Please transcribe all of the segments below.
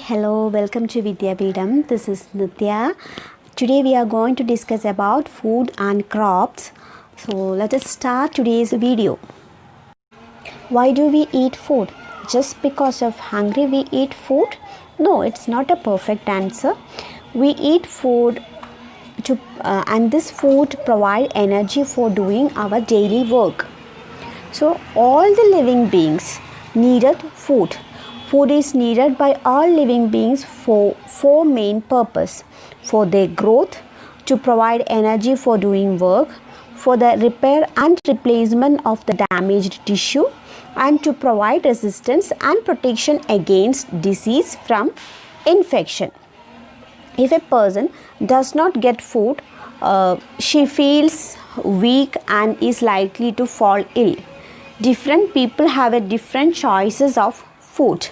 hello, welcome to Vidyapeetham. This is Nitya. Today we are going to discuss about food and crops. So let us start today's video. Why do we eat food? Just because of hungry we eat food? No, it's not a perfect answer. We eat food and this food provide energy for doing our daily work. So all the living beings needed food. Food is needed by all living beings for four main purposes: for their growth, to provide energy for doing work, for the repair and replacement of the damaged tissue, and to provide resistance and protection against disease from infection. If a person does not get food, she feels weak and is likely to fall ill. Different people have a different choices of food.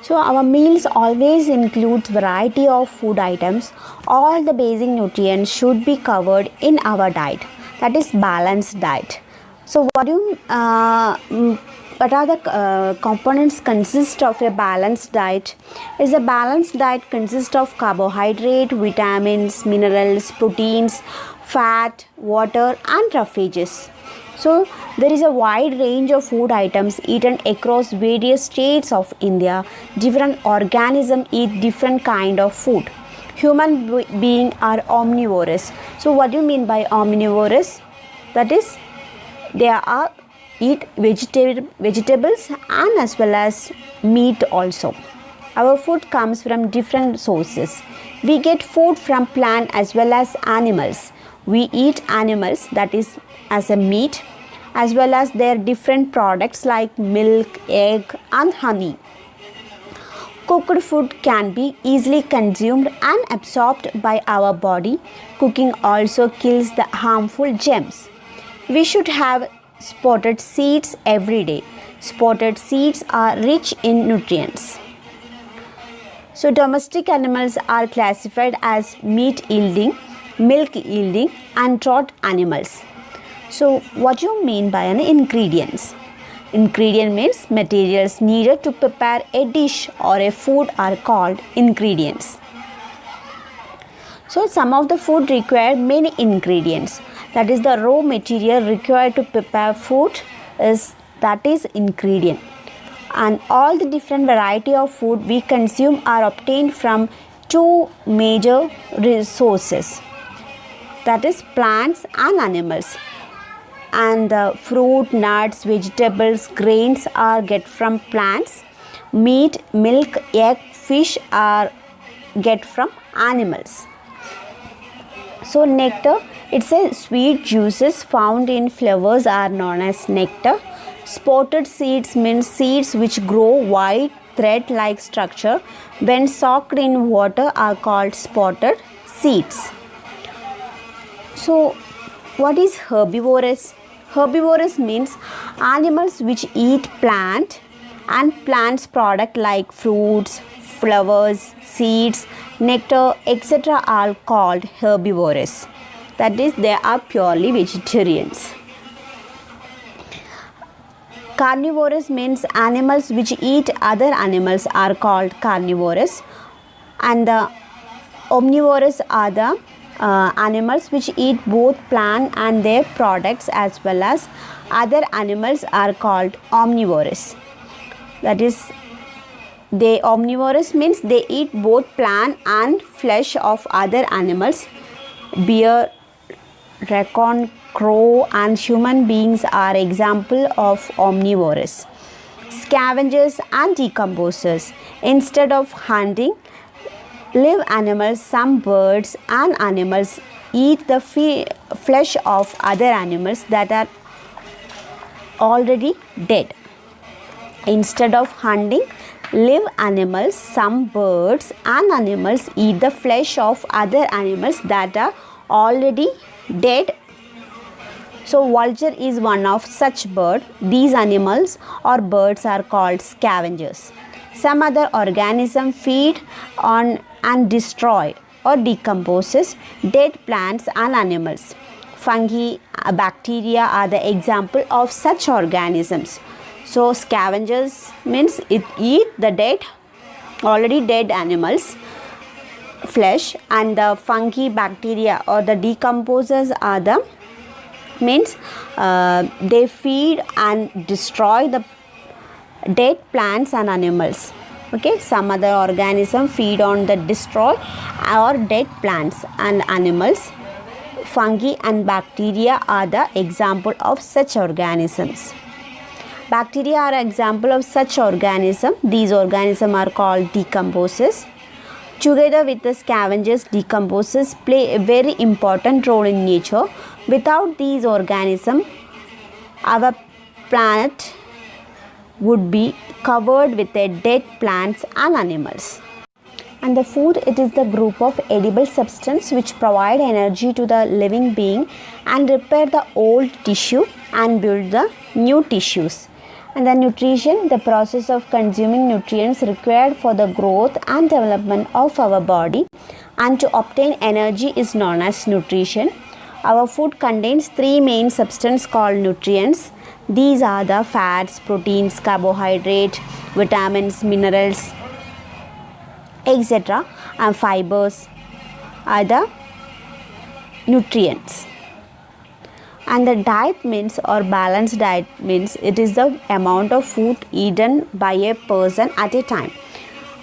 So our meals always include variety of food items. All the basic nutrients should be covered in our diet. That is balanced diet. So what are the components consist of a balanced diet? A balanced diet consists of carbohydrate, vitamins, minerals, proteins, fat, water and roughages. So there is a wide range of food items eaten across various states of India. Different organisms eat different kind of food. Human beings are omnivorous. So what do you mean by omnivorous? That is, they eat vegetables and as well as meat also. Our food comes from different sources. We get food from plant as well as animals. We eat animals, that is as a meat, as well as their different products like milk, egg and honey. Cooked food can be easily consumed and absorbed by our body. Cooking also kills the harmful germs. We should have spotted seeds every day. Spotted seeds are rich in nutrients. So domestic animals are classified as meat yielding, milk yielding and draught animals. So what do you mean by an ingredients? Ingredient means materials needed to prepare a dish or a food are called ingredients. So some of the food require many ingredients. That is, the raw material required to prepare food is ingredient. And all the different variety of food we consume are obtained from two major resources. That is plants and animals. And the fruit, nuts, vegetables, grains are get from plants. Meat, milk, egg, fish are get from animals. So nectar, it's a sweet juices found in flowers are known as nectar. Spotted seeds means seeds which grow white thread-like structure. When soaked in water are called spotted seeds. So what is herbivorous? Herbivorous means animals which eat plant and plants product like fruits, flowers, seeds, nectar, etc. are called herbivorous. That is, they are purely vegetarians. Carnivorous means animals which eat other animals are called carnivorous, and the omnivorous are the animals which eat both plant and their products as well as other animals are called omnivorous. That is, they omnivorous means they eat both plant and flesh of other animals. Bear, raccoon, crow and human beings are example of omnivorous. Scavengers and decomposers. Instead of hunting live animals, some birds and animals eat the flesh of other animals that are already dead. Instead of hunting live animals, some birds and animals eat the flesh of other animals that are already dead. So vulture is one of such bird. These animals or birds are called scavengers. Some other organism feed on and destroy or decomposes dead plants and animals. Fungi, bacteria are the example of such organisms. So scavengers means it eat the dead already dead animals flesh, and the fungi, bacteria or the decomposers are the means they feed and destroy the dead plants and animals. Okay, some other organism feed on the destroy or dead plants and animals. Fungi and bacteria are the example of such organisms. Bacteria are an example of such organism. These organisms are called decomposers. Together with the scavengers, decomposers play a very important role in nature. Without these organisms, our planet would be covered with dead plants and animals. And the food, it is the group of edible substance which provide energy to the living being and repair the old tissue and build the new tissues. And the nutrition, the process of consuming nutrients required for the growth and development of our body and to obtain energy is known as nutrition. Our food contains three main substances called nutrients. These are the fats, proteins, carbohydrate, vitamins, minerals, etc. and fibers are the nutrients. And the diet means, or balanced diet means, it is the amount of food eaten by a person at a time.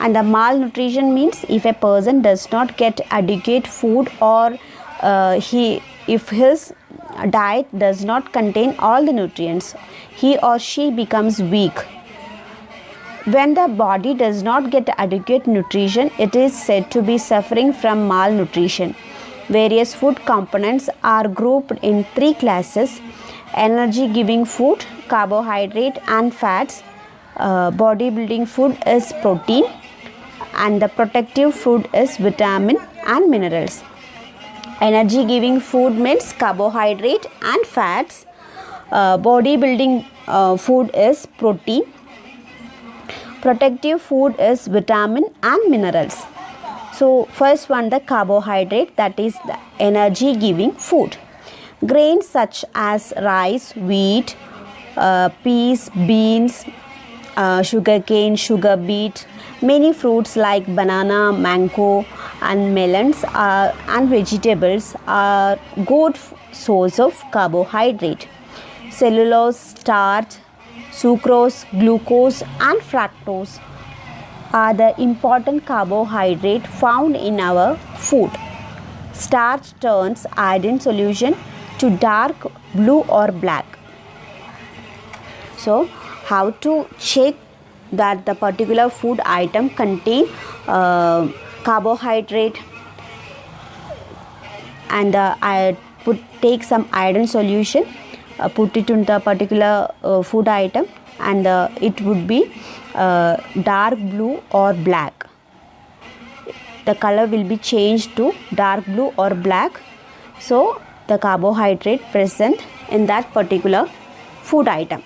And the malnutrition means if a person does not get adequate food or if his diet does not contain all the nutrients, he or she becomes weak. When the body does not get adequate nutrition, it is said to be suffering from malnutrition. Various food components are grouped in three classes: energy giving food, carbohydrate and fats, bodybuilding food is protein, and the protective food is vitamin and minerals. Energy giving food means carbohydrate and fats, bodybuilding food is protein, protective food is vitamin and minerals. So first one, the carbohydrate, that is the energy giving food. Grains such as rice, wheat, peas, beans, sugarcane, sugar beet, many fruits like banana, mango and melons and vegetables are good source of carbohydrate. Cellulose, starch, sucrose, glucose and fructose are the important carbohydrate found in our food. Starch turns iodine solution to dark blue or black. So how to check that the particular food item contain carbohydrate? And I take some iodine solution, put it in the particular food item, and it would be dark blue or black. The color will be changed to dark blue or black. So the carbohydrate present in that particular food item.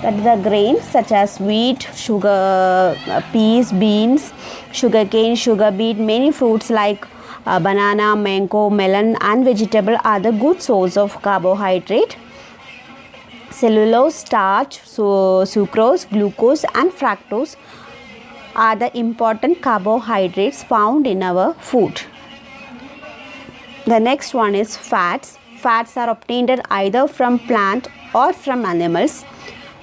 That is the grains such as wheat, sugar, peas, beans, sugarcane, sugar beet, many fruits like banana, mango, melon and vegetable are the good source of carbohydrate. Cellulose, starch, sucrose, glucose and fructose are the important carbohydrates found in our food. The next one is fats. Fats are obtained either from plant or from animals.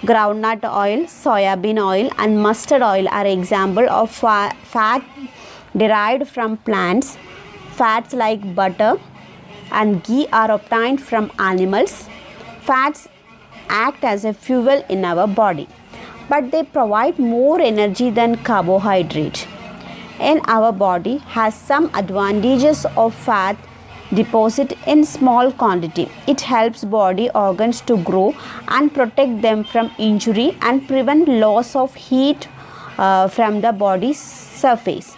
Groundnut oil, soybean oil and mustard oil are example of fat derived from plants. Fats like butter and ghee are obtained from animals. Fats act as a fuel in our body, but they provide more energy than carbohydrate. And our body has some advantages of fat deposit in small quantity. It helps body organs to grow and protect them from injury and prevent loss of heat from the body's surface.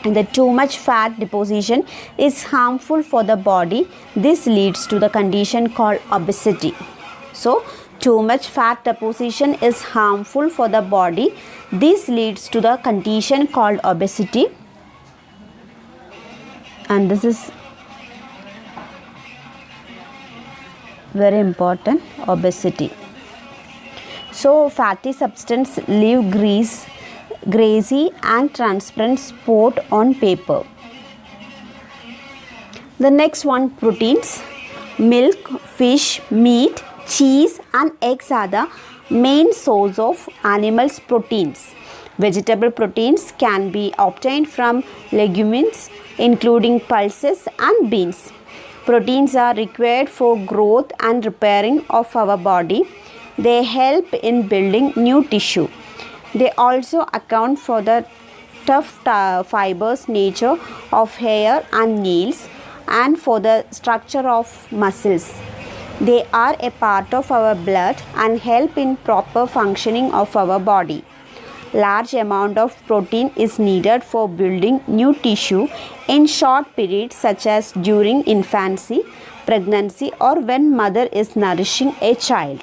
And the too much fat deposition is harmful for the body. This leads to the condition called obesity. So too much fat deposition is harmful for the body. This leads to the condition called obesity. And this is very important, obesity. So fatty substance leave grease greasy and transparent spot on paper. The next one, proteins. Milk, fish, meat, cheese and eggs are the main source of animals' proteins. Vegetable proteins can be obtained from legumes including pulses and beans. Proteins are required for growth and repairing of our body. They help in building new tissue. They also account for the tough fibrous nature of hair and nails and for the structure of muscles. They are a part of our blood and help in proper functioning of our body. Large amount of protein is needed for building new tissue in short periods such as during infancy, pregnancy or when mother is nourishing a child.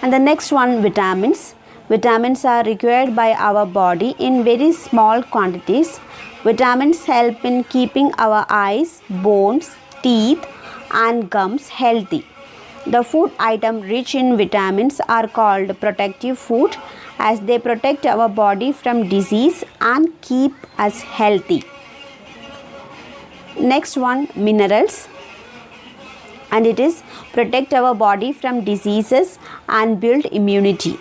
And the next one, vitamins. Vitamins are required by our body in very small quantities. Vitamins help in keeping our eyes, bones, teeth and gums healthy. The food items rich in vitamins are called protective food as they protect our body from disease and keep us healthy. Next one, minerals, and it is protect our body from diseases and build immunity.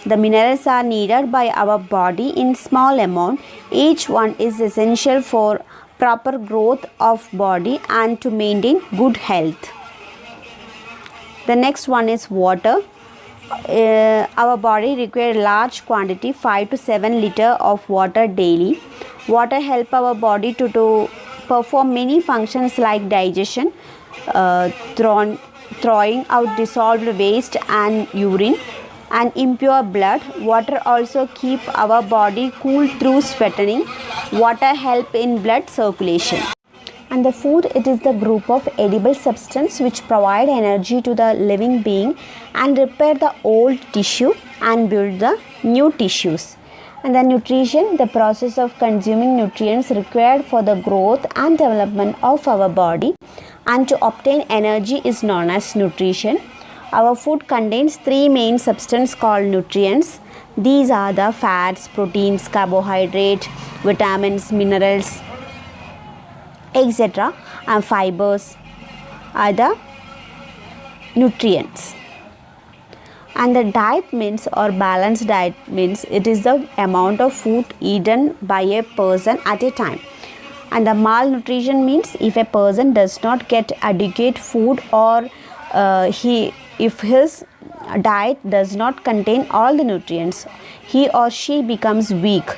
The minerals are needed by our body in small amount. Each one is essential for proper growth of body and to maintain good health. The next one is water. Our body requires large quantity 5 to 7 liters of water daily. Water help our body to perform many functions like digestion, throwing out dissolved waste and urine and impure blood. Water also keep our body cool through sweating. Water help in blood circulation. And the food, it is the group of edible substance which provide energy to the living being and repair the old tissue and build the new tissues. And the nutrition, the process of consuming nutrients required for the growth and development of our body and to obtain energy is known as nutrition. Our food contains three main substances called nutrients. These are the fats, proteins, carbohydrate, vitamins, minerals, etc. and fibers are the nutrients. And the diet means, or balanced diet means, it is the amount of food eaten by a person at a time. And the malnutrition means if a person does not get adequate food or if his diet does not contain all the nutrients, he or she becomes weak.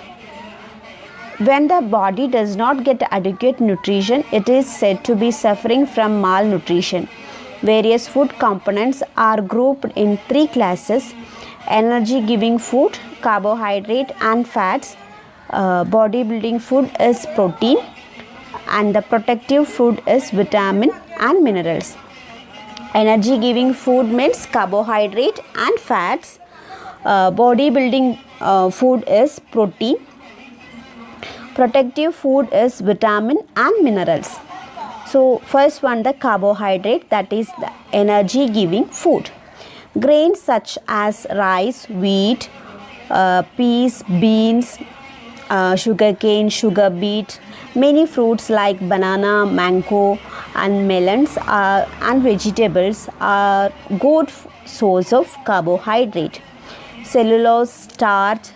When the body does not get adequate nutrition, it is said to be suffering from malnutrition. Various food components are grouped in three classes: energy giving food, carbohydrate and fats. Bodybuilding food is protein, and the protective food is vitamin and minerals. Energy giving food means carbohydrate and fats. Bodybuilding food is protein. Protective food is vitamin and minerals. So first one, the carbohydrate, that is the energy giving food. Grains such as rice, wheat, peas, beans, sugarcane, sugar beet, many fruits like banana, mango and melons and vegetables are good source of carbohydrate. Cellulose, starch,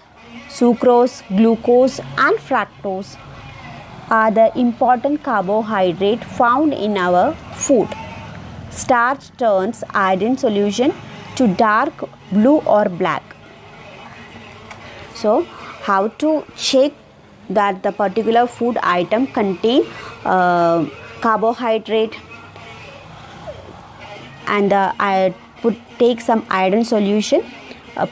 sucrose, glucose and fructose are the important carbohydrate found in our food. Starch turns iodine solution to dark blue or black. So how to check that the particular food item contain carbohydrate? And I take some iodine solution,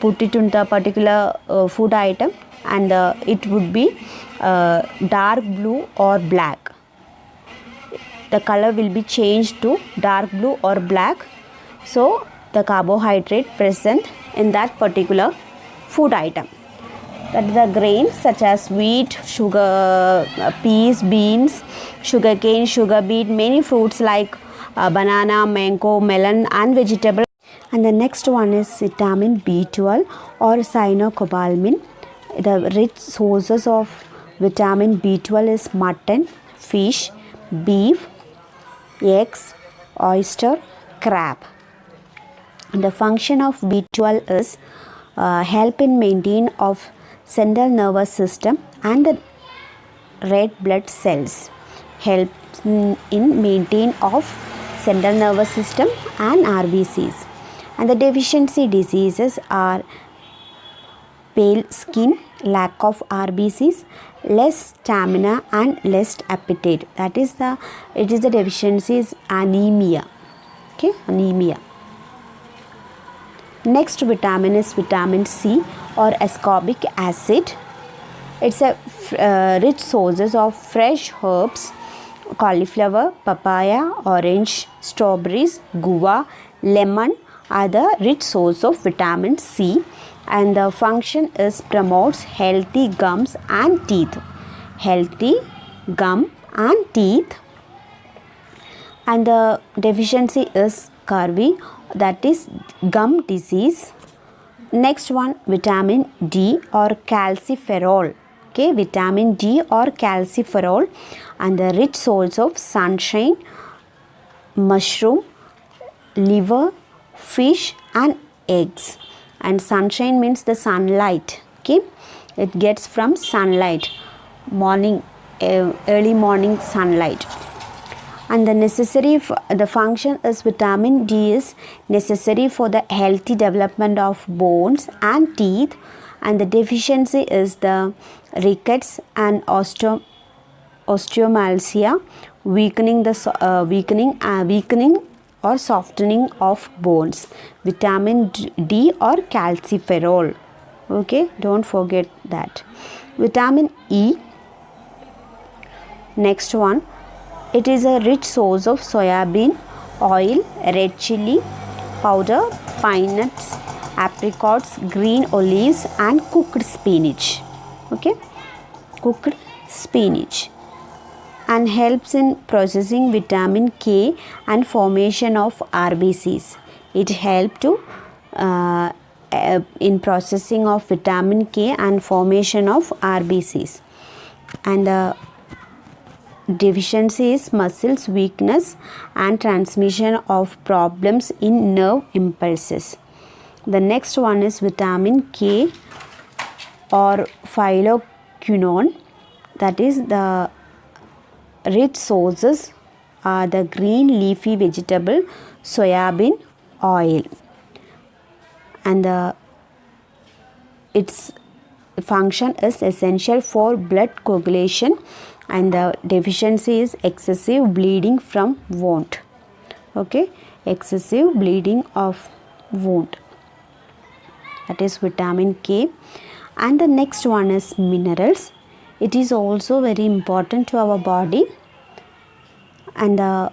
put it in the particular food item, and it would be dark blue or black. The color will be changed to dark blue or black. So the carbohydrate present in that particular food item. That is the grains such as wheat, sugar, peas, beans, sugarcane, sugar beet, many fruits like banana, mango, melon and vegetables. And the next one is vitamin B12 or cyanocobalamin. The rich sources of vitamin B12 is mutton, fish, beef, eggs, oyster, crab. And the function of B12 is help in maintain of central nervous system and the red blood cells. Helps in maintain of central nervous system and RBCs. And the deficiency diseases are pale skin, lack of RBCs, less stamina and less appetite. It is the deficiency is anemia. Okay, anemia. Next vitamin is vitamin C or ascorbic acid. It's a rich sources of fresh herbs, cauliflower, papaya, orange, strawberries, guava, lemon are the rich source of vitamin C, and the function is promotes healthy gums and teeth. Healthy gum and teeth. And the deficiency is scurvy, that is gum disease. Next one, vitamin D or calciferol. Okay, vitamin D or calciferol, and the rich source of sunshine, mushroom, liver, fish and eggs. And sunshine means the sunlight. Okay, it gets from sunlight, morning, early morning sunlight. And the function is vitamin D is necessary for the healthy development of bones and teeth, and the deficiency is the rickets and osteomalcia, weakening or softening of bones. Vitamin D or calciferol. Okay, don't forget that. Vitamin E. Next one, it is a rich source of soybean oil, red chili powder, pine nuts, apricots, green olives and cooked spinach. Okay, cooked spinach. And helps in processing vitamin K and formation of RBCs. It helps to in processing of vitamin K and formation of RBCs. And the deficiency is muscles weakness and transmission of problems in nerve impulses. The next one is vitamin K or phyloquinone, that is the rich sources are the green leafy vegetable soybean oil, and its function is essential for blood coagulation, and the deficiency is excessive bleeding from wound. Okay, excessive bleeding of wound, that is vitamin K. And the next one is minerals. It is also very important to our body, and the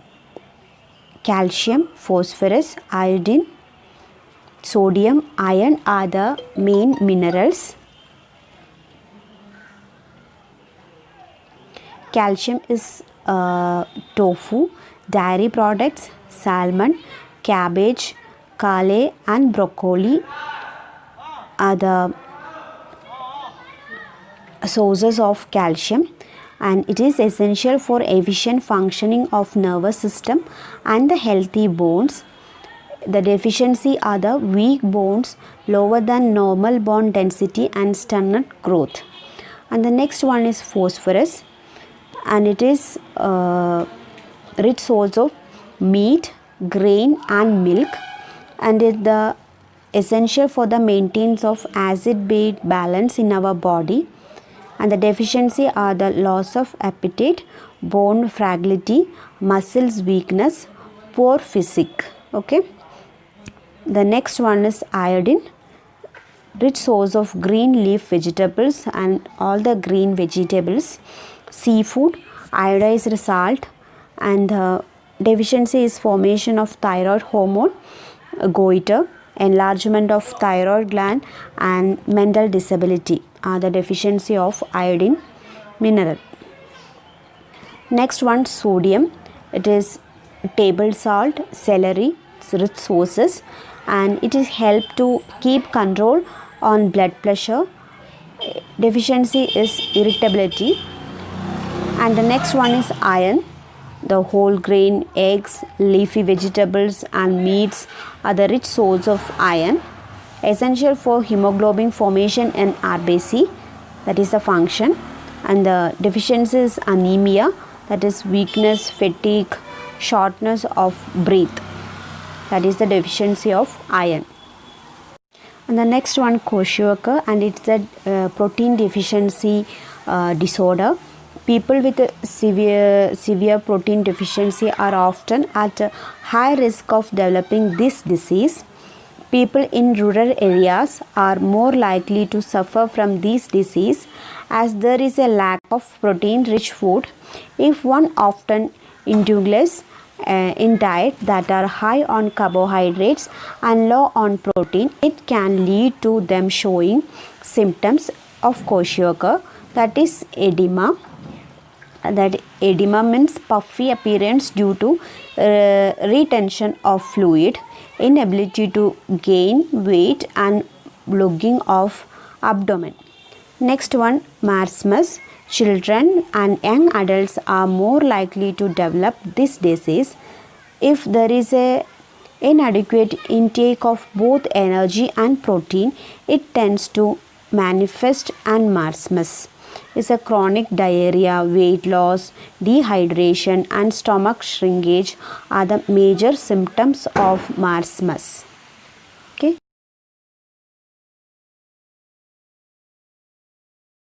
calcium, phosphorus, iodine, sodium, iron are the main minerals. Calcium is tofu, dairy products, salmon, cabbage, kale and broccoli are the sources of calcium, and it is essential for efficient functioning of nervous system and the healthy bones. The deficiency are the weak bones, lower than normal bone density and stunted growth. And the next one is phosphorus, and it is rich source of meat, grain and milk, and it the essential for the maintenance of acid-base balance in our body. And the deficiency are the loss of appetite, bone fragility, muscles weakness, poor physique. Okay, the next one is iodine, rich source of green leaf vegetables and all the green vegetables, seafood, iodized salt, and the deficiency is formation of thyroid hormone, goiter, enlargement of thyroid gland and mental disability are the deficiency of iodine mineral. Next one, sodium. It is table salt, celery, rich sources, and it is help to keep control on blood pressure. Deficiency is irritability. And the next one is iron. The whole grain, eggs, leafy vegetables and meats are the rich source of iron, essential for hemoglobin formation in RBC, that is the function. And the deficiency is anemia, that is weakness, fatigue, shortness of breath, that is the deficiency of iron. And the next one, kwashiorkor, and it's a protein deficiency disorder. People with a severe protein deficiency are often at a high risk of developing this disease. People in rural areas are more likely to suffer from this disease as there is a lack of protein-rich food. If one often indulges in diet that are high on carbohydrates and low on protein, it can lead to them showing symptoms of kwashiorkor, that is edema. That edema means puffy appearance due to retention of fluid, inability to gain weight and blogging of abdomen. Next one, marasmus. Children and young adults are more likely to develop this disease if there is a inadequate intake of both energy and protein. It tends to manifest, and marasmus is a chronic diarrhea, weight loss, dehydration and stomach shrinkage are the major symptoms of marasmus.